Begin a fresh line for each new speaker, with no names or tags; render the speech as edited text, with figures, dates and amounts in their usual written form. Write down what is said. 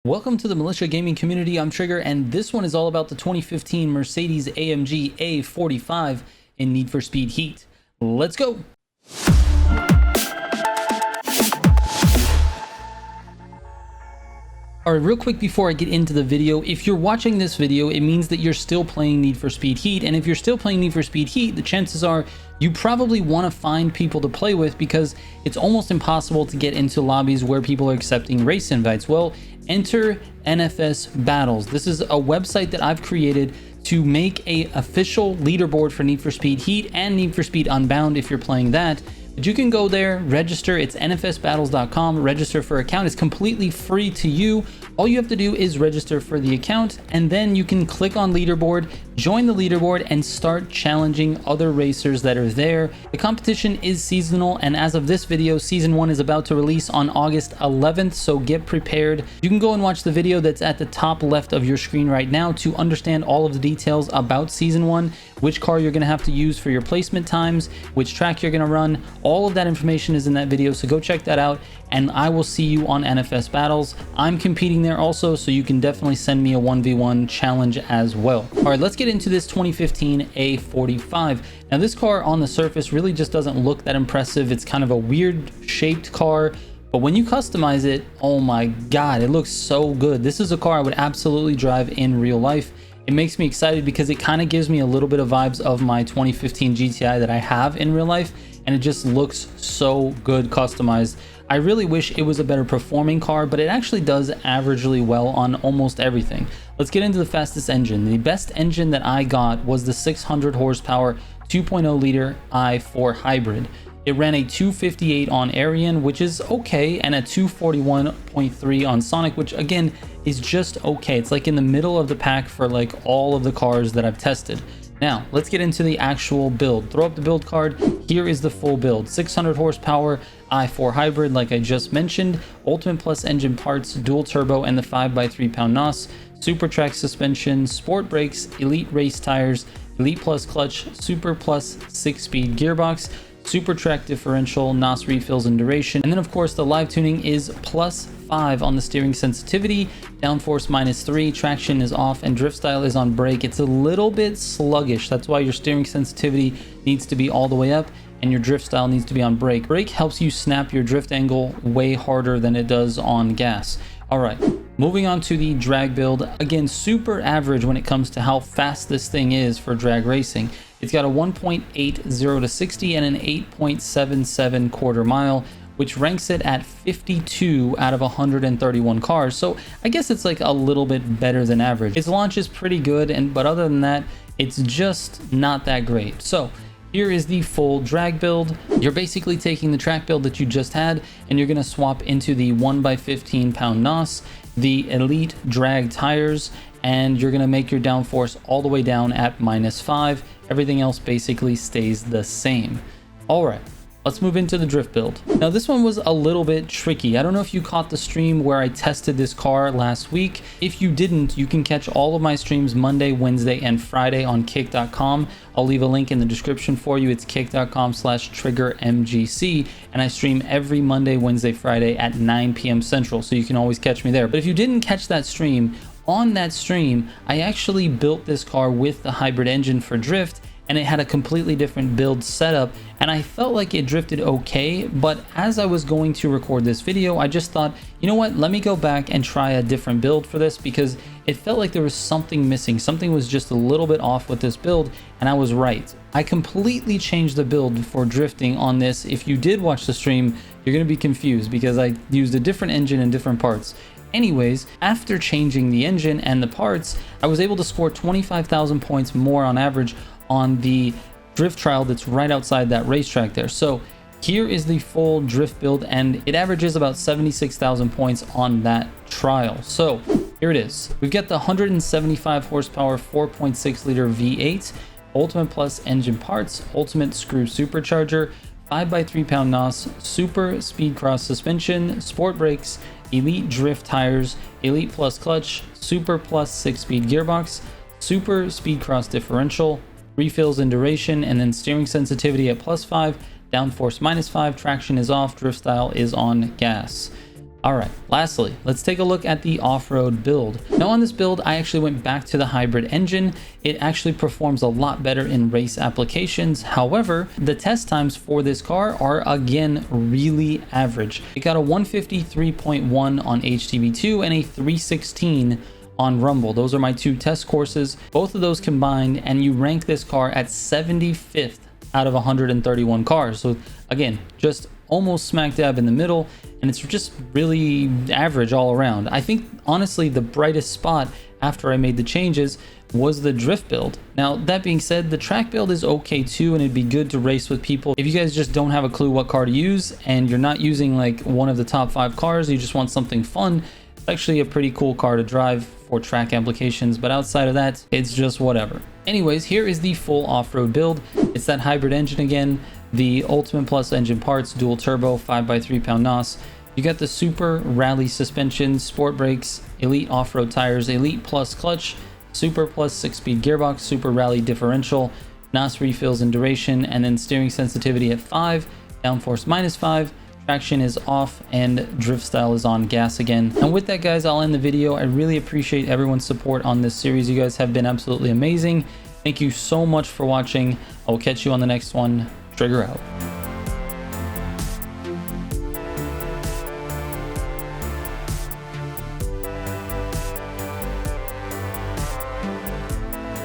Welcome to the Militia gaming community. I'm Trigger, and this one is all about the 2015 Mercedes-AMG A45 in Need for Speed Heat. Let's go. All right, real quick before I get into the video, if you're watching this video, it means that you're still playing Need for Speed Heat. And if you're still playing Need for Speed Heat, the chances are you probably want to find people to play with because it's almost impossible to get into lobbies where people are accepting race invites. Well, enter NFS Battles. This is a website that I've created to make an official leaderboard for Need for Speed Heat and Need for Speed Unbound if you're playing that. But you can go there, register. It's nfsbattles.com, register for account. It's completely free to you. All you have to do is register for the account, and then you can click on leaderboard, join the leaderboard, and start challenging other racers that are there. The competition is seasonal, and as of this video, season 1 is about to release on August 11th, so get prepared. You can go and watch the video that's at the top left of your screen right now to understand all of the details about season 1, which car you're going to have to use for your placement times, which track you're going to run. All of that information is in that video, so go check that out, and I will see you on NFS Battles. I'm competing there also, so you can definitely send me a 1v1 challenge as well. All right, let's get into this 2015 A45. Now, this car on the surface really just doesn't look that impressive. It's kind of a weird shaped car, but when you customize it, oh my God, it looks so good. This is a car I would absolutely drive in real life. It makes me excited because it kind of gives me a little bit of vibes of my 2015 GTI that I have in real life, and it just looks so good customized. I really wish it was a better performing car, but it actually does averagely well on almost everything. Let's get into the fastest engine. The best engine that I got was the 600 horsepower 2.0 liter i4 hybrid. It ran a 258 on Arian, which is okay, and a 241.3 on Sonic, which again is just okay. It's like in the middle of the pack for like all of the cars that I've tested. Now, let's get into the actual build. Throw up the build card. Here is the full build. 600 horsepower i4 hybrid, like I just mentioned. Ultimate Plus engine parts, dual turbo, and the 5x3 pound NOS. Super track suspension, sport brakes, elite race tires, elite plus clutch, super plus 6-speed gearbox, super track differential, NOS refills and duration. And then of course the live tuning is +5 on the steering sensitivity, downforce -3, traction is off, and drift style is on brake. It's a little bit sluggish. That's why your steering sensitivity needs to be all the way up and your drift style needs to be on brake. Brake helps you snap your drift angle way harder than it does on gas. All right, moving on to the drag build. Again, super average when it comes to how fast this thing is for drag racing. It's got a 1.80 to 60 and an 8.77 quarter mile, which ranks it at 52 out of 131 cars. So I guess it's like a little bit better than average. Its launch is pretty good, but other than that, it's just not that great. So here is the full drag build. You're basically taking the track build that you just had, and you're gonna swap into the 1x15 pound NOS, the elite drag tires, and you're gonna make your downforce all the way down at -5. Everything else basically stays the same. All right, let's move into the drift build. Now this one was a little bit tricky. I don't know if you caught the stream where I tested this car last week. If you didn't, you can catch all of my streams Monday, Wednesday, and Friday on kick.com. I'll leave a link in the description for you. It's kick.com/triggermgc, and I stream every Monday, Wednesday, Friday at 9 p.m. Central, so you can always catch me there. But if you didn't catch that stream, on that stream, I actually built this car with the hybrid engine for drift, and it had a completely different build setup, and I felt like it drifted okay. But as I was going to record this video, I just thought, you know what, let me go back and try a different build for this, because it felt like there was something missing. Something was just a little bit off with this build, and I was right. I completely changed the build for drifting on this. If you did watch the stream, you're gonna be confused because I used a different engine and different parts. Anyways, after changing the engine and the parts, I was able to score 25,000 points more on average on the drift trial that's right outside that racetrack there. So here is the full drift build, and it averages about 76,000 points on that trial. So here it is. We've got the 175 horsepower 4.6 liter V8, Ultimate Plus engine parts, Ultimate Screw supercharger, 5x3 pound NOS, super speed cross suspension, sport brakes, elite drift tires, elite plus clutch, super plus 6-speed gearbox, super speed cross differential, refills and duration, and then steering sensitivity at +5, downforce -5, traction is off, drift style is on gas. All right, lastly, let's take a look at the off-road build. Now on this build, I actually went back to the hybrid engine. It actually performs a lot better in race applications. However, the test times for this car are again really average. It got a 153.1 on HTV2 and a 316 on Rumble. Those are my two test courses. Both of those combined, and you rank this car at 75th out of 131 cars. So again, just almost smack dab in the middle, and it's just really average all around. I think honestly the brightest spot after I made the changes was the drift build. Now that being said, the track build is okay too, and it'd be good to race with people. If you guys just don't have a clue what car to use and you're not using like one of the top 5 cars, you just want something fun, it's actually a pretty cool car to drive for track applications, but outside of that, it's just whatever. Anyways, here is the full off-road build. It's that hybrid engine again, the Ultimate Plus engine parts, dual turbo, 5x3 pound NOS. You got the Super Rally suspension, sport brakes, Elite off-road tires, Elite Plus clutch, Super Plus 6-speed gearbox, Super Rally differential, NOS refills and duration, and then steering sensitivity at 5, downforce -5, traction is off, and drift style is on gas again. And with that, guys, I'll end the video. I really appreciate everyone's support on this series. You guys have been absolutely amazing. Thank you so much for watching. I will catch you on the next one. Trigger out.